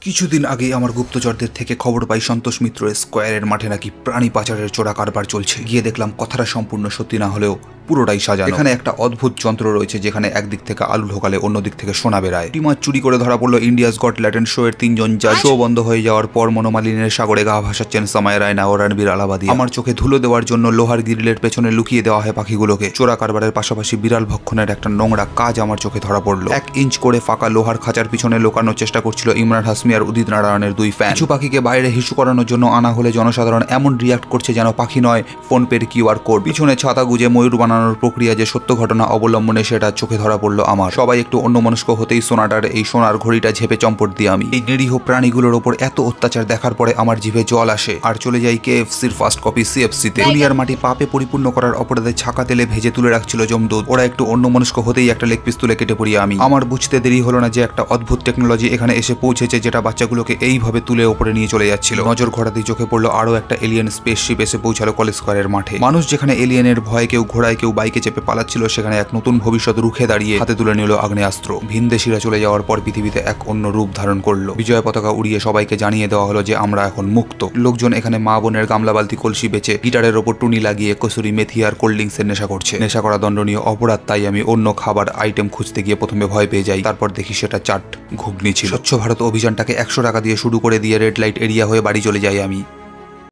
কিছুদিন আগেই আমার গুপ্তচরদের থেকে খবর পাই সন্তোষ মিত্র স্কোয়ারের মাঠে নাকি প্রাণী পাচারের চোরা কারবার চলছে। গিয়ে দেখলাম কথাটা সম্পূর্ণ সত্যি না হলেও পুরোটাই সাজানো। এখানে একটা অদ্ভুত যন্ত্র রয়েছে যেখানে একদিক থেকে আলু ঢোকালে অন্য দিক থেকে সোনা বেরায়। টিমার চুরি করে ধরা পড়লো ইন্ডিয়াস গট ট্যালেন্ট শো এর 3 জন জাজ। শো বন্ধ হয়ে যাওয়ার পর মনোমালিনের সাগরে গা ভাসাচ্ছেন সামায়া রায়না ও রণবীর আলাবাদী। আমার চোখে ধুলো দেওয়ার জন্য লোহার গ্রিলের পেছনে লুকিয়ে দেওয়া হয় পাখিগুলোকে। চোরা কারবারের পাশাপাশি বিড়াল ভক্ষণের একটা নোংরা কাজ আমার চোখে ধরা পড়লো। 1 ইঞ্চ করে ফাঁকা লোহার খাঁচার পিছনে লুকানোর চেষ্টা করছিল ইমরান হাসমি আর উদিত নারায়ণের 2 ফ্যান। কিছু পাখিকে বাইরে হিসু করানোর জন্য আনা হলে জনসাধারণ এমন রিয়াক্ট করছে যেন পাখি নয় ফোন পের কিউআর কোড। পিছনে ছাতা গুজে ময়ূর বানানোর প্রক্রিয়া যে সত্য ঘটনা অবলম্বনে সেটা চোখে ধরা পড়লো আমার। সবাই একটু অন্যমনস্ক হতেই সোনাটার এই সোনার ঘড়িটা ঝেপে চম্পট দিয়ে আমি। এই নিরীহ প্রাণীগুলোর ওপর এত অত্যাচার দেখার পরে আমার জিভে জল আসে আর চলে যাই কেএফসির ফার্স্ট কপি সিএফসিতে। দুনিয়ার মাটি পাপে পরিপূর্ণ করার অপরাধে ছাকা তেলে ভেজে তুলে রাখছিল জমদুদ। ওরা একটু অন্যমনস্ক হতেই একটা লেগ পিস তুলে কেটে পড়ি আমি। আমার বুঝতে দেরি হলো না যে একটা অদ্ভুত টেকনোলজি এখানে এসে পৌঁছেছে যেটা বাচ্চাগুলোকে এইভাবে তুলে ওপরে নিয়ে চলে যাচ্ছিল। নজর ঘোরাতেই চোখে পড়লো আরো একটা এলিয়েন স্পেসশিপ এসে পৌঁছালো কলেজ স্কয়ারের মাঠে। মানুষ যেখানে এলিয়েনের ভয়ে কেউ ঘোড়ায় কেউ বাইকে চেপে পালাচ্ছিল সেখানে এক নতুন ভবিষ্যৎ রুখে দাঁড়িয়ে হাতে তুলে নিল আগ্নেয়াস্ত্র। ভিনদেশীরা চলে যাওয়ার পর পৃথিবীতে এক অন্য রূপ ধারণ করলো। বিজয় পতাকা উড়িয়ে সবাইকে জানিয়ে দেওয়া হলো যে আমরা এখন মুক্ত। লোকজন এখানে মা বোনের গামলা বালতি কলসি বেচে গিটারের ওপর টুনি লাগিয়ে কসুরি মেথি আর কোল্ড ড্রিঙ্কসের নেশা করছে। নেশা করা দণ্ডনীয় অপরাধ, তাই আমি অন্য খাবার আইটেম খুঁজতে গিয়ে প্রথমে ভয় পেয়ে যাই। তারপর দেখি সেটা চাট ঘুগনি ছিল। স্বচ্ছ ভারত অভিযানটাকে 100 টাকা দিয়ে শুরু করে দিয়ে রেড লাইট এরিয়া হয়ে বাড়ি চলে যাই আমি।